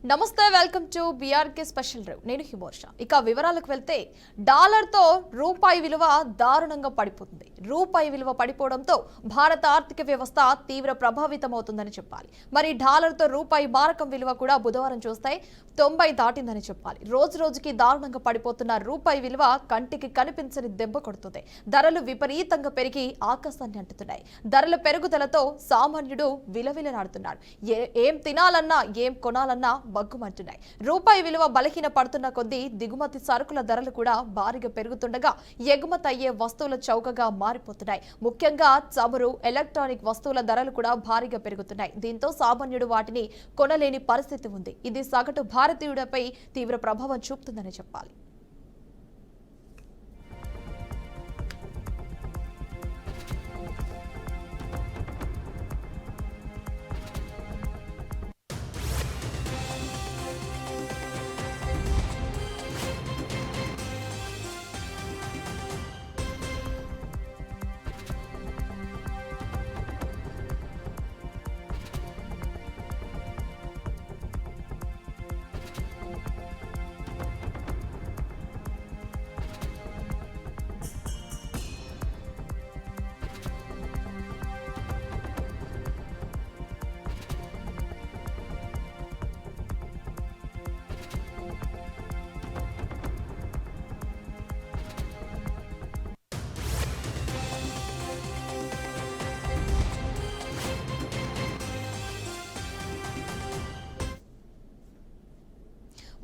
నమస్తే welcome to BRK special Rev నేను హిమోర్ష ఇక వివరాలకు వెళ్తే డాలర్ తో రూపాయి విలువ దారుణంగా పడిపోతుంది. రూపాయి విలువ పడిపోవడంతో భారత ఆర్థిక వ్యవస్థ తీవ్ర ప్రభావితమవుతుందని చెప్పాలి. మరి డాలర్ తో రూపాయి మారకం విలువ కూడా బుధవారం చూస్తే 90 దాటిందని చెప్పాలి. రోజు రోజుకి దారుణంగా పడిపోతున్న రూపాయి విలువ కంటికి కనిపించని దెబ్బ కొడుతుంది. ధరలు విపరీతంగా పెరిగి ఆకాశాన్ని అంటుతున్నాయి. ధరల పెరుగుదలతో సామాన్యుడు విలవిలనాడుతున్నాడు. ఏం తినాలన్నా ఏం కొనాలన్నా బగ్గుమంటున్నాయి. రూపాయి విలువ బలహీన పడుతున్న కొద్దీ దిగుమతి సరుకుల ధరలు కూడా భారీగా పెరుగుతుండగా ఎగుమతి అయ్యే వస్తువుల చౌకగా మారిపోతున్నాయి. ముఖ్యంగా చమురు, ఎలక్ట్రానిక్ వస్తువుల ధరలు కూడా భారీగా పెరుగుతున్నాయి. దీంతో సామాన్యుడు వాటిని కొనలేని పరిస్థితి ఉంది. ఇది సగటు భారతీయుడిపై తీవ్ర ప్రభావం చూపుతుందని చెప్పాలి.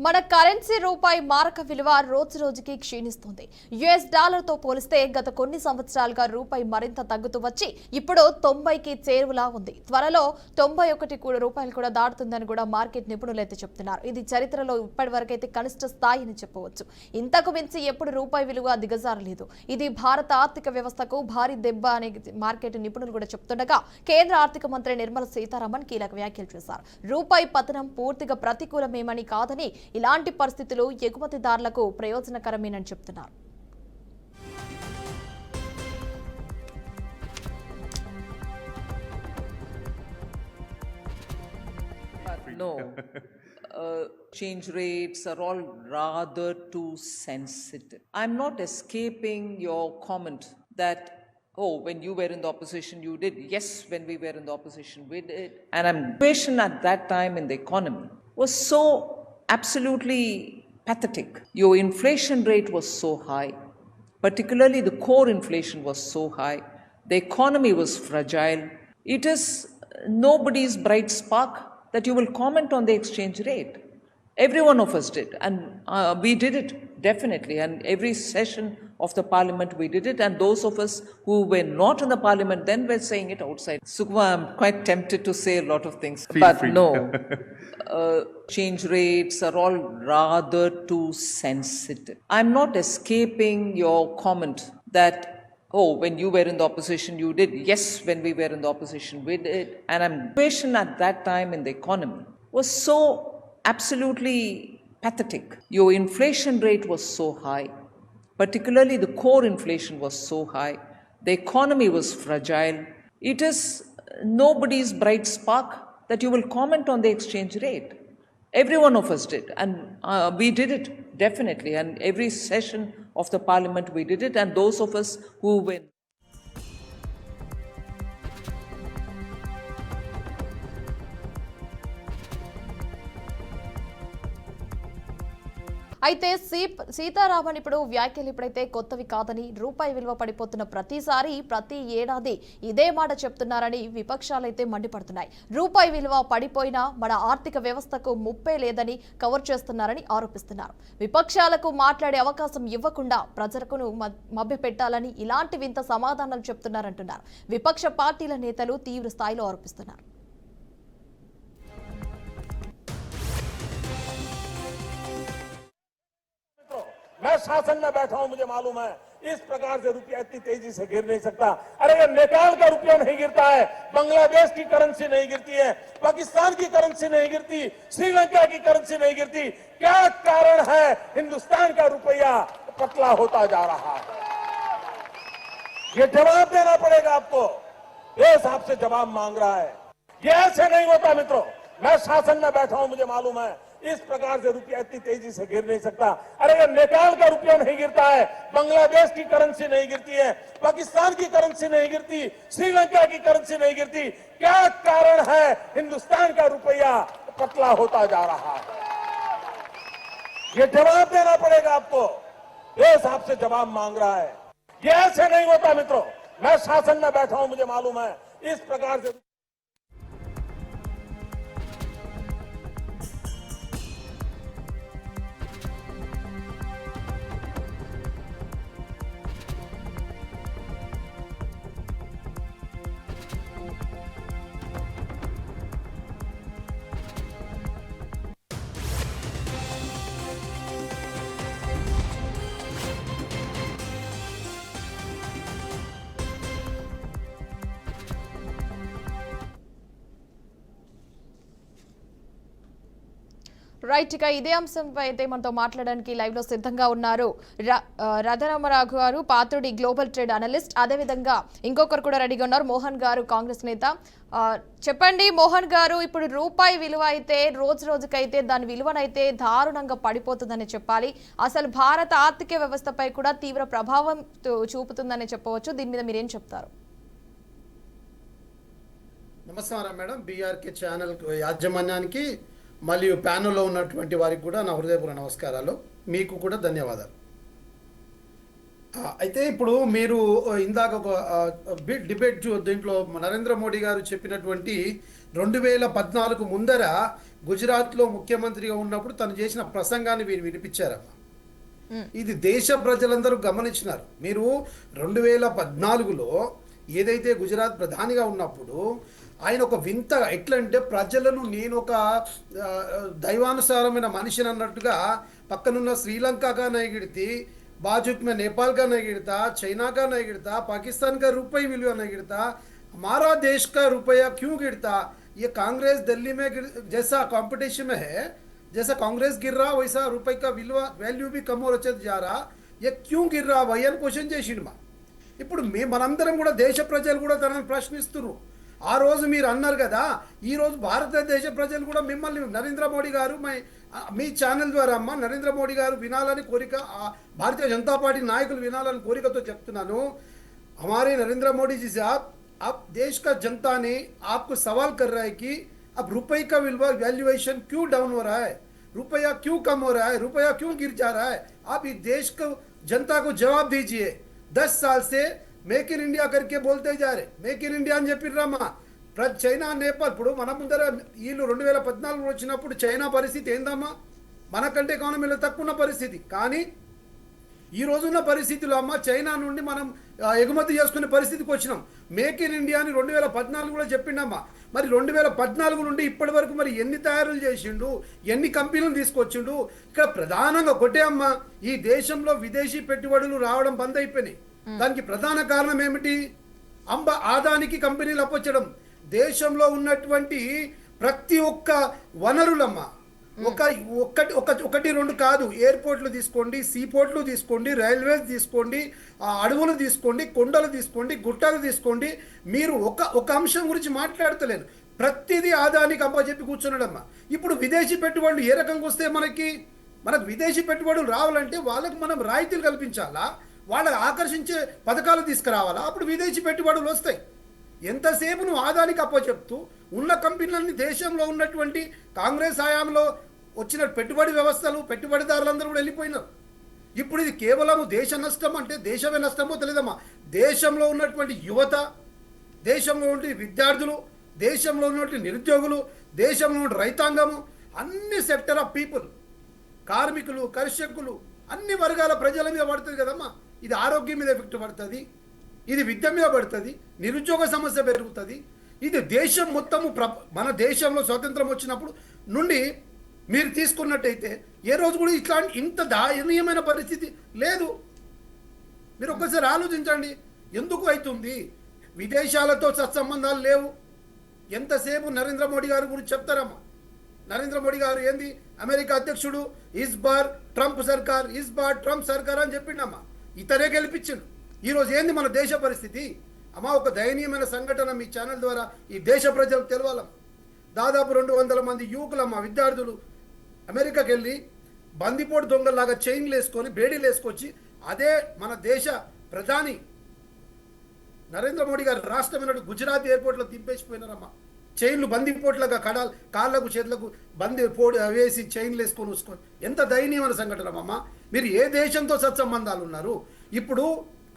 మన కరెన్సీ రూపాయి మారక విలువ రోజు రోజుకి క్షీణిస్తుంది. యుఎస్ డాలర్ తో పోలిస్తే గత కొన్ని సంవత్సరాలుగా రూపాయి మరింత తగ్గుతూ వచ్చి ఇప్పుడు 90కి చేరువలా ఉంది. త్వరలో 91 రూపాయలు కూడా దాటుతుందని కూడా మార్కెట్ నిపుణులు అయితే చెప్తున్నారు. ఇది చరిత్రలో ఇప్పటివరకైతే కనిష్ట స్థాయి అని చెప్పవచ్చు. ఇంతకు మించి ఎప్పుడు రూపాయి విలువ దిగజారలేదు. ఇది భారత ఆర్థిక వ్యవస్థకు భారీ దెబ్బ అని మార్కెట్ నిపుణులు కూడా చెప్తుండగా కేంద్ర ఆర్థిక మంత్రి నిర్మలా సీతారామన్ కీలక వ్యాఖ్యలు చేశారు. రూపాయి పతనం పూర్తిగా ప్రతికూలమేమని కాదని ఇలాంటి పరిస్థితులు ఎగుమతిదారులకు ప్రయోజనకరమేనని చెప్తున్నారు. No, change rates are all rather too sensitive. I'm not escaping your comment that, oh, when you were in the opposition, you did. Yes, when we were in the opposition, we did. And ambition at that time in the economy was so absolutely pathetic. Your inflation rate was so high, particularly the core inflation was so high. The economy was fragile. It is nobody's bright spark that you will comment on the exchange rate. Every one of us did, and we did it definitely. And every session of the parliament we did it, and those of us who were not in the parliament then were saying it outside. Sukma, I'm quite tempted to say a lot of things, but no. Change rates are all rather too sensitive. I'm not escaping your comment that, oh, when you were in the opposition, you did. Yes, when we were in the opposition, we did. And ambition at that time in the economy was so absolutely pathetic. Your inflation rate was so high, particularly the core inflation was so high. The economy was fragile. It is nobody's bright spark that you will comment on the exchange rate. Every one of us did, and we did it definitely. And every session of the parliament we did it, and those of us who were అయితే సీతారామన్ ఇప్పుడు వ్యాఖ్యలు ఇప్పుడైతే కొత్తవి కాదని, రూపాయి విలువ పడిపోతున్న ప్రతిసారి ప్రతి ఏడాది ఇదే మాట చెప్తున్నారని విపక్షాలైతే మండిపడుతున్నాయి. రూపాయి విలువ పడిపోయినా మన ఆర్థిక వ్యవస్థకు ముప్పే లేదని కవర్ చేస్తున్నారని ఆరోపిస్తున్నారు. విపక్షాలకు మాట్లాడే అవకాశం ఇవ్వకుండా ప్రజలకు మభ్యపెట్టాలని ఇలాంటి వింత సమాధానాలు చెప్తున్నారంటున్నారు. విపక్ష పార్టీల నేతలు తీవ్ర స్థాయిలో ఆరోపిస్తున్నారు. मैं शासन में बैठा हूं, मुझे मालूम है इस प्रकार से रुपया इतनी तेजी से गिर नहीं सकता. अरे ये नेपाल का रुपया नहीं गिरता है, बांग्लादेश की करेंसी नहीं गिरती है, पाकिस्तान की करेंसी नहीं गिरती, श्रीलंका की करेंसी नहीं गिरती. क्या कारण है हिंदुस्तान का रुपया पतला होता जा रहा है? ये जवाब देना पड़ेगा आपको. देश आपसे जवाब मांग रहा है. ये ऐसे नहीं होता मित्रों. मैं शासन में बैठा हूं, मुझे मालूम है इस प्रकार से रुपया इतनी तेजी से गिर नहीं सकता। अरे ये नेपाल का रुपया नहीं गिरता है, बांग्लादेश की करेंसी नहीं गिरती है, पाकिस्तान की करेंसी नहीं गिरती, श्रीलंका की करेंसी नहीं गिरती, क्या कारण है हिंदुस्तान का रुपया पतला होता जा रहा है? ये जवाब देना पड़ेगा आपको। देश आपसे जवाब मांग रहा है। ये ऐसे नहीं होता मित्रों। मैं शासन में बैठा हूं, मुझे मालूम है इस प्रकार से। రైట్, ఇక ఇదే అంశంపై అయితే మనతో మాట్లాడడానికి లైవ్ లో సిద్ధంగా ఉన్నారు రథరామరాఘు గారు, పాత్రుడి గ్లోబల్ ట్రేడ్ అనలిస్ట్. అదేవిధంగా ఇంకొకరు కూడా రెడీగా ఉన్నారు, మోహన్ గారు, కాంగ్రెస్ నేత. చెప్పండి మోహన్ గారు, ఇప్పుడు రూపాయి విలువ అయితే రోజు రోజుకైతే దాని విలువనైతే దారుణంగా పడిపోతుందని చెప్పాలి. అసలు భారత ఆర్థిక వ్యవస్థపై కూడా తీవ్ర ప్రభావం చూపుతుందని చెప్పవచ్చు. దీని మీద మీరేం చెప్తారు? నమస్కారం మేడం. బీఆర్కే ఛానల్ యాజమాన్యానికి మరియు ప్యానెల్లో ఉన్నటువంటి వారికి కూడా నా హృదయపూర్వక నమస్కారాలు. మీకు కూడా ధన్యవాదాలు. అయితే ఇప్పుడు మీరు ఇందాక ఒక బిగ్ డిబేట్ దీంట్లో నరేంద్ర మోడీ గారు చెప్పినటువంటి 2014 ముందర గుజరాత్లో ముఖ్యమంత్రిగా ఉన్నప్పుడు తను చేసిన ప్రసంగాన్ని మీరు వినిపించారమ్మా. ఇది దేశ ప్రజలందరూ గమనించినారు. మీరు 2014లో ఏదైతే గుజరాత్ ప్రధానిగా ఉన్నప్పుడు ఆయన ఒక వింత, ఎట్లంటే ప్రజలను నేను ఒక దైవానుసారమైన మనిషిని అన్నట్టుగా పక్కనున్న శ్రీలంక का नहीं गिरती, बाजू में नेपाल का नहीं गिरता, चाइना का नहीं गिरता, पाकिस्तान का रुपये विलुआ नहीं गिरता, हमारा देश का रुपया क्यों गिरता? ये कांग्रेस दिल्ली में जैसा कंपटीशन में है, जैसा कांग्रेस गिर रहा वैसा रुपये का वैल्यू भी कम हो जा रहा, ये क्यों गिर रहा भैया అని క్వశ్చన్ చేసిండు. ఇప్పుడు మనందరం కూడా దేశ ప్రజలు కూడా తనని ప్రశ్నిస్తున్నారు. ఆ రోజు మీరు అన్నారు కదా, ఈరోజు భారతదేశ ప్రజలు కూడా మిమ్మల్ని నరేంద్ర మోడీ గారు మీ ఛానల్ ద్వారా అమ్మ నరేంద్ర మోడీ గారు వినాలని కోరిక, భారతీయ జనతా పార్టీ నాయకులు వినాలని కోరికతో చెప్తున్నాను. हमारे नरेंद्र मोदी जी साहब, आप देश का जनता ने आपको सवाल कर रहा है कि अब रुपये का वैल्यूएशन क्यों डाउन हो रहा है, रुपया क्यों कम हो रहा है, रुपया क्यों गिर जा रहा है? आप इस देश को जनता को जवाब दीजिए. 10 साल से మేక్ ఇన్ ఇండియా करके बोलते जा रहे, మేక్ ఇన్ ఇండియా అని చెప్పిర్రమ్మా. చైనా, నేపాల్, ఇప్పుడు మన ముందర వీళ్ళు 2014 వచ్చినప్పుడు చైనా పరిస్థితి ఏందమ్మా? మనకంటే ఎకానమీలో తక్కువ ఉన్న పరిస్థితి. కానీ ఈ రోజున్న పరిస్థితిలో అమ్మ చైనా నుండి మనం ఎగుమతి చేసుకునే పరిస్థితికి వచ్చినాం. మేక్ ఇన్ ఇండియా అని 2014 కూడా చెప్పిండమ్మా. మరి 2014 నుండి ఇప్పటి వరకు మరి ఎన్ని తయారులు చేసిండు, ఎన్ని కంపెనీలను తీసుకొచ్చిండు? ఇక్కడ ప్రధానంగా ఒకటే అమ్మ, ఈ దేశంలో విదేశీ పెట్టుబడులు రావడం బంద్ అయిపోయినాయి. దానికి ప్రధాన కారణం ఏమిటి? ఆదానికి కంపెనీలు అప్పొచ్చడం. దేశంలో ఉన్నటువంటి ప్రతి ఒక్క వనరులమ్మ, ఒకటి రెండు కాదు, ఎయిర్పోర్ట్లు తీసుకోండి, సీపోర్ట్లు తీసుకోండి, రైల్వేస్ తీసుకోండి, అడవులు తీసుకోండి, కొండలు తీసుకోండి, గుట్టలు తీసుకోండి. మీరు ఒక అంశం గురించి మాట్లాడతలేను, ప్రతిదీ ఆదానికి అప్పచెప్పి కూర్చున్నాడమ్మా. ఇప్పుడు విదేశీ పెట్టుబడులు ఏ రకంగా వస్తే మనకు విదేశీ పెట్టుబడులు రావాలంటే వాళ్ళకు మనం రాయితీలు కల్పించాలా, వాళ్ళని ఆకర్షించే పథకాలు తీసుకురావాలా, అప్పుడు విదేశీ పెట్టుబడులు వస్తాయి. ఎంతసేపు నువ్వు ఆదానికి అప్పచెప్తూ ఉన్న కంపెనీలన్నీ దేశంలో ఉన్నటువంటి కాంగ్రెస్ హయాంలో వచ్చిన పెట్టుబడి వ్యవస్థలు, పెట్టుబడిదారులందరూ కూడా వెళ్ళిపోయినారు. ఇప్పుడు ఇది కేవలం దేశ నష్టం అంటే దేశమే నష్టమో తెలియదమ్మా. దేశంలో ఉన్నటువంటి యువత, దేశంలో ఉన్నటువంటి విద్యార్థులు, దేశంలో ఉన్నటువంటి నిరుద్యోగులు, దేశంలో ఉన్న రైతాంగము, అన్ని సెక్టర్ ఆఫ్ పీపుల్, కార్మికులు, కర్షకులు, అన్ని వర్గాల ప్రజల మీద పడుతుంది కదమ్మా. ఇది ఆరోగ్యం మీద ఎఫెక్ట్ పడుతుంది, ఇది విద్య మీద పడుతుంది, నిరుద్యోగ సమస్య పెరుగుతుంది. ఇది దేశం మొత్తము మన దేశంలో స్వాతంత్రం వచ్చినప్పుడు నుండి మీరు తీసుకున్నట్టయితే ఏ రోజు కూడా ఇంత దయనీయమైన పరిస్థితి లేదు. మీరు ఒక్కసారి ఆలోచించండి, ఎందుకు అవుతుంది? విదేశాలతో సత్సంబంధాలు లేవు. ఎంతసేపు నరేంద్ర మోడీ గారి గురించి చెప్తారమ్మా. నరేంద్ర మోడీ గారు ఏంది, అమెరికా అధ్యక్షుడు, ఇస్ బార్ ట్రంప్ సర్కార్, ఇస్ బార్ ట్రంప్ సర్కార్ అని చెప్పిండమ్మా. ఇతనే గెలిపించిండు. ఈరోజు ఏంది మన దేశ పరిస్థితి అమ్మా? ఒక దయనీయమైన సంఘటన మీ ఛానల్ ద్వారా ఈ దేశ ప్రజలకు తెలవాలమ్మా. దాదాపు 200 మంది యువకులమ్మా, విద్యార్థులు అమెరికాకి వెళ్ళి బందిపోటు దొంగలాగా చైన్లు వేసుకొని బేడీలు వేసుకొచ్చి అదే మన దేశ ప్రధాని నరేంద్ర మోడీ గారు రాష్ట్రమైన గుజరాత్ ఎయిర్పోర్ట్లో దింపేసిపోయినారమ్మా. చైన్లు బందిపోట్లుగా కాళ్ళకు చేతులకు వేసి చైన్లు వేసుకొని చూసుకొని ఎంత దయనీయమైన సంఘటన అమ్మా. మీరు ఏ దేశంతో సత్సంబంధాలు ఉన్నారు? ఇప్పుడు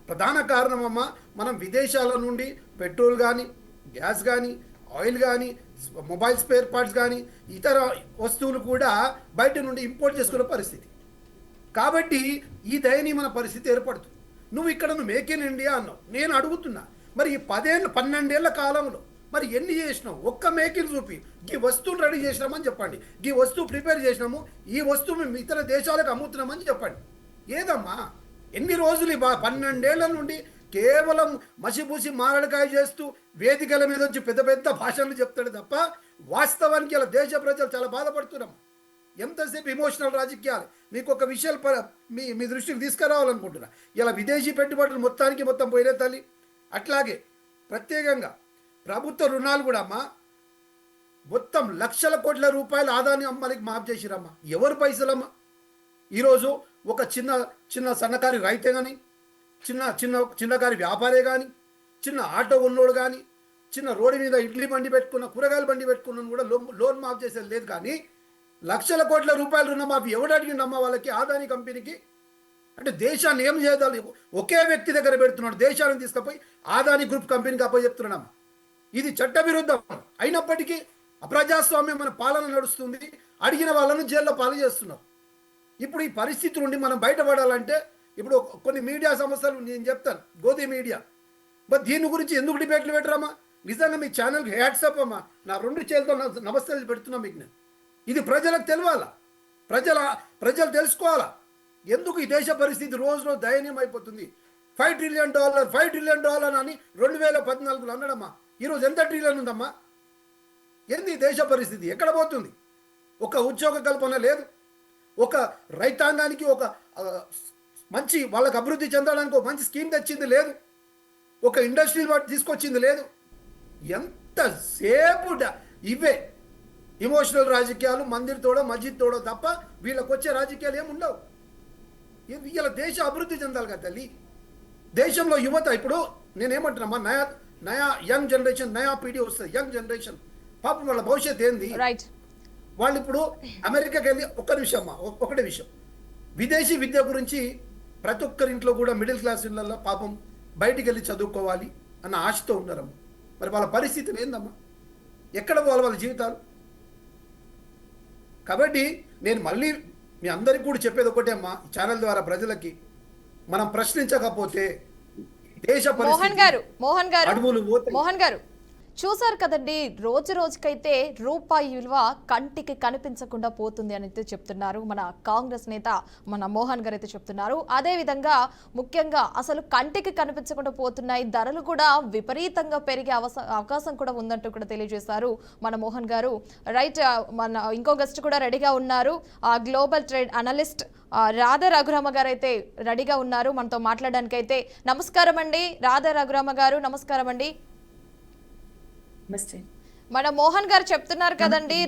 ప్రధాన కారణమమ్మా, మనం విదేశాల నుండి పెట్రోల్ కానీ, గ్యాస్ కానీ, ఆయిల్ కానీ, మొబైల్ స్పేర్ పార్ట్స్ కానీ, ఇతర వస్తువులు కూడా బయట నుండి ఇంపోర్ట్ చేసుకునే పరిస్థితి. కాబట్టి ఈ దయనీయమైన పరిస్థితి ఏర్పడుతుంది. నువ్వు మేక్ ఇన్ ఇండియా అన్నావు. నేను అడుగుతున్నా, మరి ఈ 12 కాలంలో మరి ఎన్ని చేసినావు? ఒక్క మేక్ ఇన్ చూపి, ఈ వస్తువులు రెడీ చేసినామని చెప్పండి, ఈ వస్తువు ప్రిపేర్ చేసినాము, ఈ వస్తువు మేము ఇతర దేశాలకు అమ్ముతున్నామని చెప్పండి. ఏదమ్మా ఎన్ని రోజులు 12 నుండి కేవలం మసిపూసి మారడికాయ చేస్తూ వేదికల మీద వచ్చి పెద్ద పెద్ద భాషలు చెప్తాడు తప్ప వాస్తవానికి ఇలా దేశ ప్రజలు చాలా బాధపడుతున్నాం. ఎంతసేపు ఎమోషనల్ రాజకీయాలు. మీకు ఒక విషయాలు మీ దృష్టికి తీసుకురావాలనుకుంటున్నా. ఇలా విదేశీ పెట్టుబడులు మొత్తం పోయిన తల్లి. అట్లాగే ప్రత్యేకంగా ప్రభుత్వ రుణాలు కూడా అమ్మా మొత్తం లక్షల కోట్ల రూపాయలు ఆదాని అమ్మాలికి మాఫ్ చేసిరమ్మా. ఎవరు పైసలమ్మా? ఈరోజు ఒక చిన్న సన్నకారి రైతే కానీ, చిన్నకారి వ్యాపారే కానీ, చిన్న ఆటో ఉన్నోడు కానీ, చిన్న రోడ్డు మీద ఇడ్లీ బండి పెట్టుకున్న, కూరగాయల బండి పెట్టుకున్న కూడా లోన్ మాఫ్ చేసేది లేదు. కానీ లక్షల కోట్ల రూపాయలు రుణమాఫీ ఎవడు అడిగిండమ్మా వాళ్ళకి? ఆదాని కంపెనీకి. అంటే దేశాన్ని ఏం చేయాలి? ఒకే వ్యక్తి దగ్గర పెడుతున్నాడు. దేశాన్ని తీసుకుపోయి ఆదాని గ్రూప్ కంపెనీకి అప్పచెప్తున్నాడమ్మా. ఇది చట్టవిరుద్ధం. అయినప్పటికీ అప్రజాస్వామ్యమైన పాలన నడుస్తుంది. అడిగిన వాళ్ళను జైల్లో పాలు చేస్తున్నారు. ఇప్పుడు ఈ పరిస్థితి నుండి మనం బయటపడాలంటే ఇప్పుడు కొన్ని మీడియా సంస్థలు, నేను చెప్తాను గోధి మీడియా, బట్ దీని గురించి ఎందుకు డిబేట్లు పెట్టరామా? నిజంగా మీ ఛానల్కి హ్యాట్సప్ అమ్మా. నా 2 చేతులతో నమస్తే పెడుతున్నా మీకు నేను. ఇది ప్రజలకు తెలవాలా, ప్రజలు తెలుసుకోవాలా. ఎందుకు ఈ దేశ పరిస్థితి రోజు దయనీయం అయిపోతుంది? $5 ట్రిలియన్ అని 2014 అన్నాడమ్మా. ఈరోజు ఎంత ట్రిలియన్ ఉందమ్మా? ఏంది దేశ పరిస్థితి? ఎక్కడ పోతుంది? ఒక ఉద్యోగ కల్పన లేదు, ఒక రైతాంగానికి ఒక మంచి వాళ్ళకి అభివృద్ధి చెందడానికి ఒక మంచి స్కీమ్ తెచ్చింది లేదు, ఒక ఇండస్ట్రీ తీసుకొచ్చింది లేదు. ఎంతసేపు ఇవే ఇమోషనల్ రాజకీయాలు, మందిర్ తోడో మస్జిద్ తోడో తప్ప వీళ్ళకి వచ్చే రాజకీయాలు ఏమి ఉండవు. వీళ్ళ దేశ అభివృద్ధి చెందాలి కదా తల్లి. దేశంలో యువత ఇప్పుడు నేనేమంటున్నామా, నయా యంగ్ జనరేషన్, నయా పీడీ వస్తుంది, యంగ్ జనరేషన్. పాపం వాళ్ళ భవిష్యత్ ఏంది? వాళ్ళు ఇప్పుడు అమెరికాకి వెళ్ళి ఒకటే విషయం, విదేశీ విద్య గురించి ప్రతి ఒక్కరింట్లో కూడా మిడిల్ క్లాస్ ఇళ్ళల్లో పాపం బయటికి వెళ్ళి చదువుకోవాలి అన్న ఆశతో ఉన్నారమ్మా. మరి వాళ్ళ పరిస్థితి ఏందమ్మా? ఎక్కడ పోవాలి వాళ్ళ జీవితాలు? కాబట్టి నేను మళ్ళీ మీ అందరికీ కూడా చెప్పేది ఒకటే అమ్మా, ఈ ఛానల్ ద్వారా ప్రజలకి, మనం ప్రశ్నించకపోతే దేశ మోహన్ గారు చూసారు కదండి, రోజుకైతే రూపాయి విలువ కంటికి కనిపించకుండా పోతుంది అని అయితే చెప్తున్నారు మన కాంగ్రెస్ నేత, మన మోహన్ గారు అయితే చెప్తున్నారు. అదే విధంగా ముఖ్యంగా అసలు కంటికి కనిపించకుండా పోతున్నాయి, ధరలు కూడా విపరీతంగా పెరిగే అవకాశం కూడా ఉందంటూ కూడా తెలియజేశారు మన మోహన్ గారు. రైట్, మన ఇంకో గెస్ట్ కూడా రెడీగా ఉన్నారు, global trade analyst Radha Raghurama గారు అయితే రెడీగా ఉన్నారు మనతో మాట్లాడడానికి. అయితే నమస్కారం అండి రాధా రఘురామ గారు. నమస్కారం అండి. మన మోహన్ గారు చెప్తున్నారు కదండి,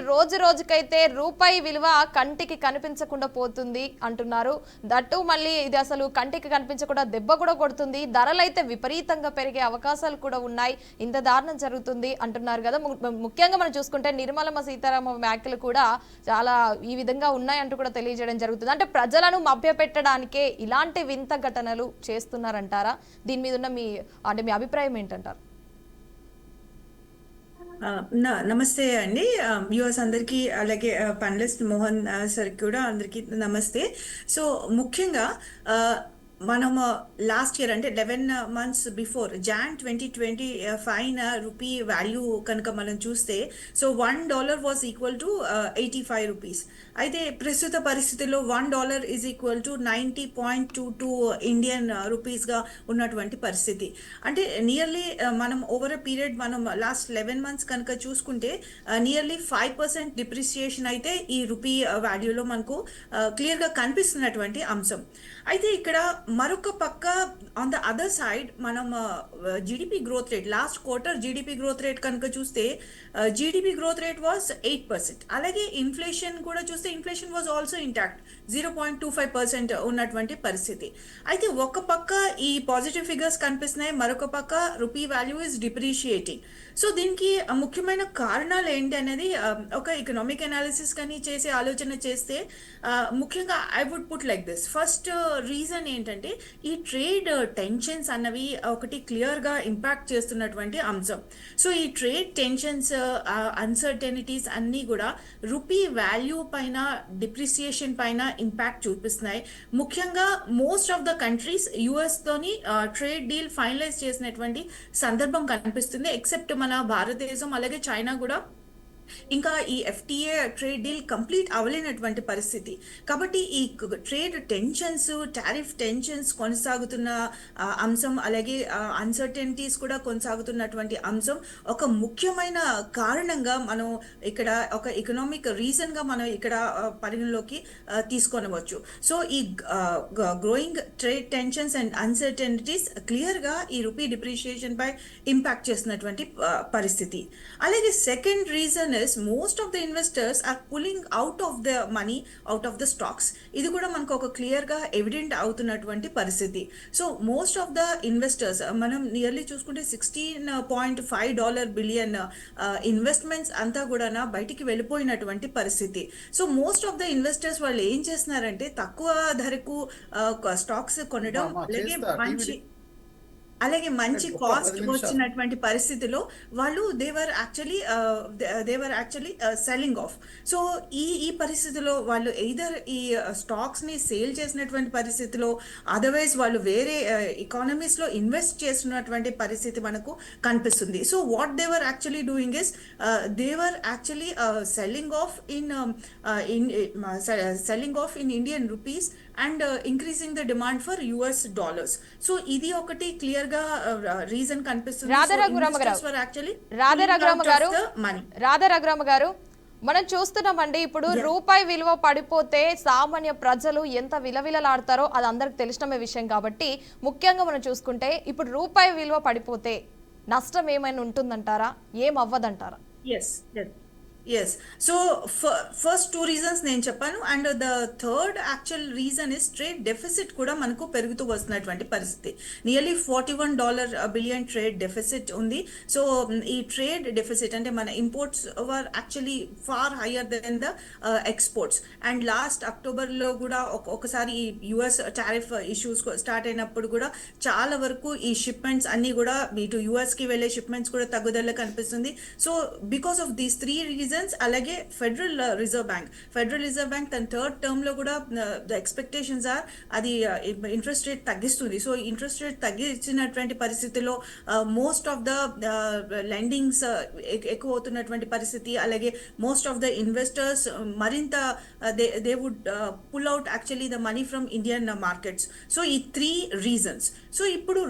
రోజుకైతే రూపాయి విలువ కంటికి కనిపించకుండా పోతుంది అంటున్నారు. దట్టు మళ్ళీ ఇది అసలు కంటికి కనిపించకుండా దెబ్బ కూడా కొడుతుంది, ధరలు అయితే విపరీతంగా పెరిగే అవకాశాలు కూడా ఉన్నాయి, ఇంత దారుణం జరుగుతుంది అంటున్నారు కదా. ముఖ్యంగా మనం చూసుకుంటే నిర్మలా సీతారామన్ వ్యాఖ్యలు కూడా చాలా ఈ విధంగా ఉన్నాయి అంటూ కూడా తెలియజేయడం జరుగుతుంది. అంటే ప్రజలను మభ్యపెట్టడానికే ఇలాంటి వింత ఘటనలు చేస్తున్నారంటారా? దీని మీద ఉన్న మీ అభిప్రాయం ఏంటంటారు? నమస్తే అండి వ్యూవర్స్ అందరికీ, అలాగే పానలిస్ట్ మోహన్ సార్కి కూడా అందరికీ నమస్తే. సో ముఖ్యంగా మనము లాస్ట్ ఇయర్ అంటే 11 months before Jan 2025 rupee value కనుక మనం చూస్తే, so $1 was equal to 85 rupees. అయితే ప్రస్తుత పరిస్థితుల్లో $1 ఈజ్ ఈక్వల్ టు 90.22 ఇండియన్ రూపీస్గా ఉన్నటువంటి పరిస్థితి. అంటే నియర్లీ మనం ఓవర్ అ పీరియడ్ మనం లాస్ట్ 11 months కనుక చూసుకుంటే నియర్లీ 5% డిప్రిసియేషన్ అయితే ఈ రూపీ వాల్యూలో మనకు క్లియర్గా కనిపిస్తున్నటువంటి అంశం. అయితే ఇక్కడ మరొక పక్క ఆన్ ద అదర్ సైడ్ మనం GDP growth rate last quarter GDP growth rate కనుక చూస్తే జీడిపి గ్రోత్ రేట్ వాజ్ 8%. అలాగే ఇన్ఫ్లేషన్ కూడా చూస్తే ఇన్ఫ్లేషన్ వాజ్ ఆల్సో ఇంటాక్ట్ 0.25% ఉన్నటువంటి పరిస్థితి. అయితే ఒక పక్క ఈ పాజిటివ్ ఫిగర్స్ కనిపిస్తున్నాయి, మరొక పక్క rupee value is depreciating. So దీనికి ముఖ్యమైన కారణాలు ఏంటి అనేది ఒక ఎకనామిక్ అనాలిసిస్ కానీ చేసే ఆలోచన చేస్తే ముఖ్యంగా I would put like this. First reason ఏంటంటే ఈ ట్రేడ్ టెన్షన్స్ అన్నవి ఒకటి క్లియర్గా ఇంపాక్ట్ చేస్తున్నటువంటి అంశం. సో ఈ ట్రేడ్ టెన్షన్స్ అన్సర్టెనిటీస్ అన్నీ కూడా రూపీ వాల్యూ పైన డిప్రిసియేషన్ పైన ఇంపాక్ట్ చూపిస్తున్నాయి. ముఖ్యంగా మోస్ట్ ఆఫ్ ద కంట్రీస్ యుఎస్తోని ట్రేడ్ డీల్ ఫైనలైజ్ చేసినటువంటి సందర్భం కనిపిస్తుంది, ఎక్సెప్ట్ మన భారతదేశం అలాగే చైనా కూడా ఇంకా ఈ ఎఫ్టీఏ ట్రేడ్ డీల్ కంప్లీట్ అవ్వలేనటువంటి పరిస్థితి. కాబట్టి ఈ ట్రేడ్ టెన్షన్స్, టారిఫ్ టెన్షన్స్ కొనసాగుతున్న అంశం, అలాగే అన్సర్టెనిటీస్ కూడా కొనసాగుతున్నటువంటి అంశం ఒక ముఖ్యమైన కారణంగా మనం ఇక్కడ ఒక ఎకనామిక్ రీజన్గా మనం ఇక్కడ పరిగణలోకి తీసుకొనవచ్చు. సో ఈ గ్రోయింగ్ ట్రేడ్ టెన్షన్స్ అండ్ అన్సర్టెనిటీస్ క్లియర్గా ఈ రూపీ డిప్రిషియేషన్ పై ఇంపాక్ట్ చేస్తున్నటువంటి పరిస్థితి. అలాగే second reason most of the investors are pulling out of the money out of the stocks. ఇది కూడా మనకు ఒక క్లియర్ గా ఎవిడెంట్ అవుతున్నటువంటి పరిస్థితి. So most of the investors మనం నియర్లీ చూసుకుంటే $16.5 బిలియన్ ఇన్వెస్ట్మెంట్స్ అంతా కూడా బయటికి వెళ్ళిపోయినటువంటి పరిస్థితి. So most of the investors వాళ్ళు ఏం చేస్తున్నారంటే తక్కువ ధరకు స్టాక్స్ కొనడం, అలాగే మంచి కాస్ట్ వచ్చినటువంటి పరిస్థితిలో వాళ్ళు దేవర్ యాక్చువల్లీ సెల్లింగ్ ఆఫ్. సో ఈ పరిస్థితిలో వాళ్ళు ఎయిదర్ ఈ స్టాక్స్ ని సేల్ చేసినటువంటి పరిస్థితిలో, అదర్వైజ్ వాళ్ళు వేరే ఎకానమీస్ లో ఇన్వెస్ట్ చేస్తున్నటువంటి పరిస్థితి మనకు కనిపిస్తుంది. So what they're actually doing is they're actually selling off in Indian rupees and increasing the demand for US dollars. So ఇది ఒకటి క్లియర్ గా రీజన్ కనిపిస్తుంది. రాధా రఘురామ గారు మనం చూస్తున్నామండి, ఇప్పుడు రూపాయి విలువ పడిపోతే సామాన్య ప్రజలు ఎంత విలవిలలాడతారో అది అందరికి తెలిసిన విషయం. కాబట్టి ముఖ్యంగా మనం చూసుకుంటే ఇప్పుడు రూపాయి విలువ పడిపోతే నష్టం ఏమైనా ఉంటుందంటారా, ఏం అవ్వదంటారా? Yes. So first two reasons నేను చెప్పాను, and the third actual reason is trade deficit కూడా మనకు పెరుగుతూ వస్తున్నటువంటి పరిస్థితి. నియర్లీ $41 బిలియన్ ట్రేడ్ డెఫిసిట్ ఉంది. సో ఈ ట్రేడ్ డెఫిసిట్ అంటే మన imports were actually far higher than the exports. And last అక్టోబర్లో కూడా ఒకసారి ఈ యుఎస్ టారిఫ్ ఇష్యూస్ స్టార్ట్ అయినప్పుడు కూడా చాలా వరకు ఈ షిప్మెంట్స్ అన్ని కూడా ఇటు యుఎస్కి వెళ్ళే షిప్మెంట్స్ కూడా తగ్గుదల కనిపిస్తుంది. So because of these three reasons, అలాగే ఫెడరల్ రిజర్వ్ బ్యాంక్ తన థర్డ్ టర్మ్ లో కూడా ద ఎక్స్పెక్టేషన్స్ ఆర్ అది ఇంట్రెస్ట్ రేట్ తగ్గిస్తుంది. సో ఇంట్రెస్ట్ రేట్ తగ్గించినటువంటి పరిస్థితిలో మోస్ట్ ఆఫ్ ద లెండింగ్స్ ఎక్కువ అవుతున్నటువంటి పరిస్థితి, అలాగే మోస్ట్ ఆఫ్ ద ఇన్వెస్టర్స్ మరింత they would pull out actually the money from Indian markets. So ఈ త్రీ రీజన్స్. సో ఇప్పుడు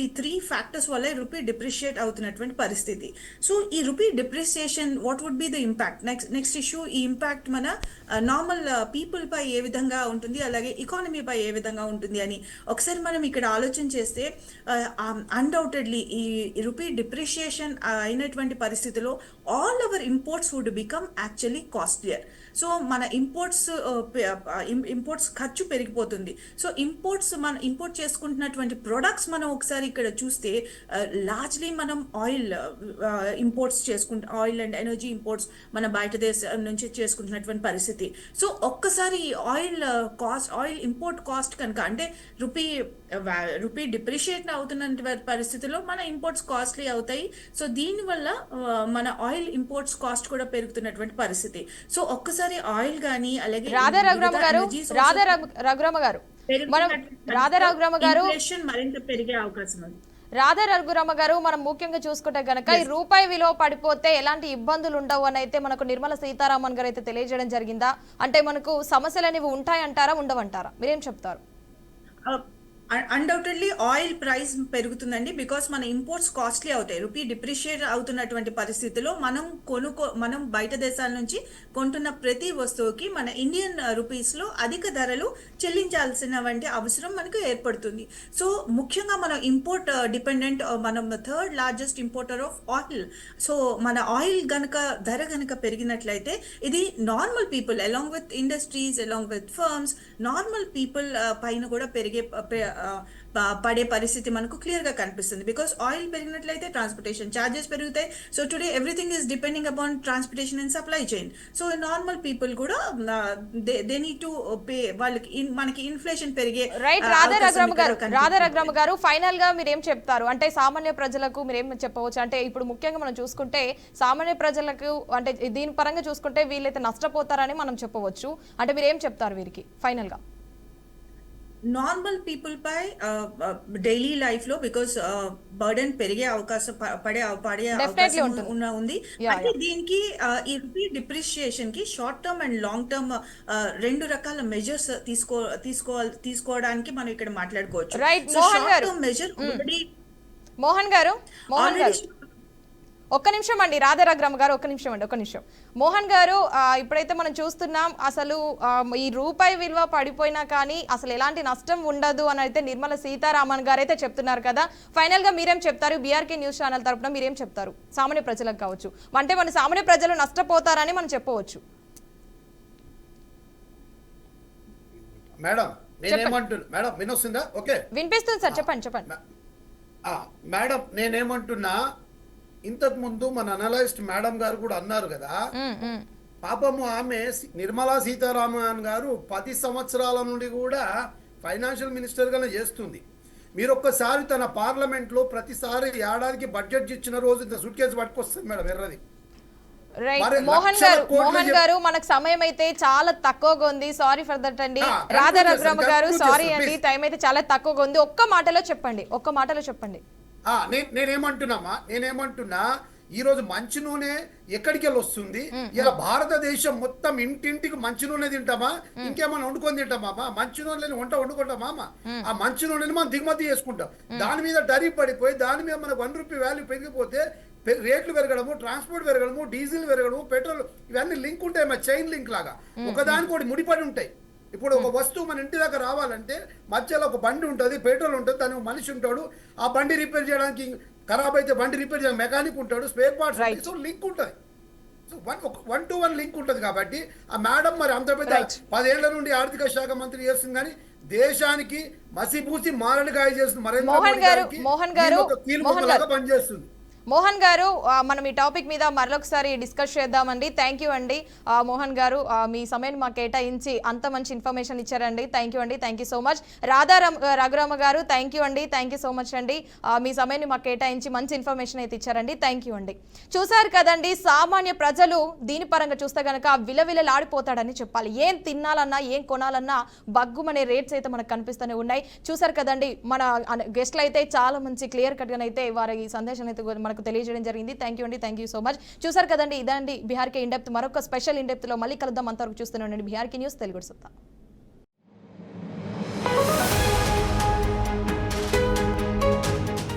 ఈ త్రీ ఫ్యాక్టర్స్ వల్ల రూపీ డిప్రిషియేట్ అవుతున్నటువంటి పరిస్థితి. సో ఈ rupee depreciation what would be the impact? Next issue, ఈ impact మన నార్మల్ పీపుల్ పై ఏ విధంగా ఉంటుంది, అలాగే ఎకానమీ పై ఏ విధంగా ఉంటుంది అని ఒకసారి మనం ఇక్కడ ఆలోచన చేస్తే అన్డౌటెడ్లీ ఈ రూపీ డిప్రిషియేషన్ అయినటువంటి పరిస్థితిలో all our imports would become actually costlier. So మన ఇంపోర్ట్స్ ఖర్చు పెరిగిపోతుంది. సో మనం ఇంపోర్ట్ చేసుకుంటున్నటువంటి ప్రొడక్ట్స్ మనం ఒకసారి ఇక్కడ చూస్తే లార్జ్లీ మనం oil imports oil and energy imports మన బయట దేశం నుంచి చేసుకుంటున్నటువంటి పరిస్థితి. సో ఒక్కసారి ఆయిల్ ఇంపోర్ట్ కాస్ట్ కనుక అంటే రూపీ డిప్రిషియేట్ అవుతున్న పరిస్థితిలో మన ఇంపోర్ట్స్ కాస్ట్లీ అవుతాయి. సో దీనివల్ల మన ఆయిల్ ఇంపోర్ట్స్ కాస్ట్ కూడా పెరుగుతున్నటువంటి పరిస్థితి. సో ఒక్కసారి ఆయిల్ గానీ అలాగే రాధా రఘురామ గారు మరింత పెరిగే అవకాశం ఉంది. రాధా రఘురామ గారు, మనం ముఖ్యంగా చూసుకుంటే గనక ఈ రూపాయి విలువ పడిపోతే ఎలాంటి ఇబ్బందులు ఉండవు అని అయితే మనకు నిర్మలా సీతారామన్ గారు అయితే తెలియజేయడం జరిగిందా? అంటే మనకు సమస్యలు అనేవి ఉంటాయంటారా, ఉండవంటారా? మీరేం చెప్తారు? అన్డౌటెడ్లీ ఆయిల్ ప్రైస్ పెరుగుతుందండి, బికాస్ మన ఇంపోర్ట్స్ కాస్ట్లీ అవుతాయి. రూపీ డిప్రిషియేట్ అవుతున్నటువంటి పరిస్థితిలో మనం బయట దేశాల నుంచి కొంటున్న ప్రతి వస్తువుకి మన ఇండియన్ రూపీస్లో అధిక ధరలు చెల్లించాల్సినటువంటి అవసరం మనకు ఏర్పడుతుంది. సో ముఖ్యంగా మనం ఇంపోర్ట్ డిపెండెంట్, మనం third largest importer of oil. So మన ఆయిల్ ధర గనక పెరిగినట్లయితే ఇది normal people along with industries, along with firms, normal people పైన కూడా పడే పరిస్థితి మనకు క్లియర్ గా కనిపిస్తుంది. బికాస్ ఆయిల్ పెరిగినట్లయితే ట్రాన్స్పోర్టేషన్ ఛార్జెస్ పెరుగుతాయి. So today everything is depending upon transportation and supply chain. So normal people కూడా దే నీడ్ టు పే. వాళ్ళకి మనకి ఇన్ఫ్లేషన్ పెరిగే రైట్. రాధా రఘురామ గారు ఫైనల్ గా మీరు ఏం చెప్తారు? అంటే సామాన్య ప్రజలకు మీరు ఏం చెప్పవచ్చు? అంటే ఇప్పుడు ముఖ్యంగా మనం చూసుకుంటే సామాన్య ప్రజలకు అంటే దీని పరంగా చూసుకుంటే వీళ్ళైతే నష్టపోతారని మనం చెప్పవచ్చు. అంటే మీరు ఏం చెప్తారు వీరికి ఫైనల్ గా? నార్మల్ పీపుల్ పై డైలీ లైఫ్ లో బికాస్ బర్డెన్ పెరిగే అవకాశం పడే ఉంది. అంటే దీనికి ఈ రూపీ డిప్రిషియేషన్ కి short term and long term రెండు రకాల మెజర్స్ తీసుకోవడానికి మనం ఇక్కడ మాట్లాడుకోవచ్చు. షార్ట్ టర్మ్ మెజర్ మోహన్ గారు ఒక్క నిమిషం అండి. రాధా రఘురామ గారు ఒక్క నిమిషం. మోహన్ గారు, ఇప్పుడైతే మనం చూస్తున్నాం అసలు ఈ రూపాయి విలువ పడిపోయినా కానీ అసలు ఎలాంటి నష్టం ఉండదు అని అయితే నిర్మలా సీతారామన్ గారు అయితే చెప్తున్నారు కదా. ఫైనల్ గా మీరేం చెప్తారు? బీఆర్కే న్యూస్ ఛానల్ తరపున మీరేం చెప్తారు? సామాన్య ప్రజలకు కావచ్చు, అంటే మన సామాన్య ప్రజలు నష్టపోతారని మనం చెప్పవచ్చు. మేడం నేనేమంటున్నా, మేడం వినొస్తుందా? ఓకే, వినిపిస్తుంది సార్, చెప్పండి. మేడం నేనేమంటున్నా, ఇంతకు ముందు మన అనలైస్ట్ మేడం గారు కూడా అన్నారు కదా, పాపము ఆమె నిర్మలా సీతారామన్ గారు 10 సంవత్సరాల నుండి కూడా ఫైనాన్షియల్ మినిస్టర్ గానే చేస్తుంది. మీరు ఒక్కసారి తన పార్లమెంట్ లో ప్రతిసారి ఏడాదికి బడ్జెట్ ఇచ్చిన రోజు ఇంత సూట్ కేసు పట్టుకొస్తుంది మేడం ఎర్రది. రైట్. మోహన్ గారు మనకు సమయం అయితే చాలా తక్కువగా ఉంది. సారీ ఫర్ దట్ అండి. రాధా రఘురామ గారు సారీ అండి, టైం అయితే చాలా తక్కువగా ఉంది. ఒక్క మాటలో చెప్పండి. నేనేమంటున్నా, ఈ రోజు మంచి నూనె ఎక్కడికి వెళ్ళి వస్తుంది? ఇలా భారతదేశం మొత్తం ఇంటింటికి మంచి నూనె తింటామా, ఇంకేమైనా వండుకొని తింటామా? మంచి నూనె వంట వండుకుంటామా? ఆ మంచి నూనెని మనం దిగుమతి చేసుకుంటాం. దాని మీద టరీఫ్ పడిపోయి దాని మీద మనకు ₹1 వాల్యూ పెరిగిపోతే రేట్లు పెరగడము, ట్రాన్స్పోర్ట్ పెరగడము, డీజిల్ పెరగడము, పెట్రోల్, ఇవన్నీ లింక్ ఉంటాయి, మా చైన్ లింక్ లాగా ఒకదానికోటి ముడిపడి ఉంటాయి. ఇప్పుడు ఒక వస్తువు మన ఇంటి దాకా రావాలంటే మధ్యలో ఒక బండి ఉంటుంది, పెట్రోల్ ఉంటుంది, దానికి మనిషి ఉంటాడు, ఆ బండి రిపేర్ చేయడానికి, ఖరాబ్ అయితే బండి రిపేర్ చేయడానికి మెకానిక్ ఉంటాడు, స్పేర్ పార్ట్స్ ఉంటాయి. సో లింక్ ఉంటుంది, సో 1-to-1 లింక్ ఉంటుంది. కాబట్టి ఆ మేడం మరి అంత పెద్ద 10 ఏళ్ల నుండి ఆర్థిక శాఖ మంత్రి చేస్తుంది, కానీ దేశానికి మసిపూసి మారడికాయ చేస్తుంది. మోహన్ గారు పనిచేస్తుంది. మోహన్ గారు, మనం ఈ టాపిక్ మీద మరొకసారి డిస్కస్ చేద్దామండి. థ్యాంక్ యూ అండి మోహన్ గారు, మీ సమయాన్ని మాకు కేటాయించి అంత మంచి ఇన్ఫర్మేషన్ ఇచ్చారండి. Thank you so much. Radha Raghurama గారు, థ్యాంక్ యూ సో మచ్ అండి, మీ సమయాన్ని మాకు కేటాయించి మంచి ఇన్ఫర్మేషన్ అయితే ఇచ్చారండి. థ్యాంక్ యూ అండి. చూసారు కదండి, సామాన్య ప్రజలు దీని పరంగా చూస్తే కనుక విలవిలలాడిపోతాడని చెప్పాలి. ఏం తినాలన్నా, ఏం కొనాలన్నా బగ్గుమనే రేట్స్ అయితే మనకు కనిపిస్తూనే ఉన్నాయి. చూసారు కదండి, మన గెస్ట్లు అయితే చాలా మంచి క్లియర్ కట్గానైతే వారి ఈ సందేశాన్ని అయితే మనకు తెలియజేయడం జరిగింది. Thank you so much. చూసారు కదండి, ఇదండి బీఆర్కే ఇన్ డెప్త్. మరొక స్పెషల్ ఇన్ డెప్త్ లో మళ్ళీ కలుద్దాం. అంతవరకు చూస్తూనే ఉండండి బీఆర్కే న్యూస్ తెలుగు సత్తా.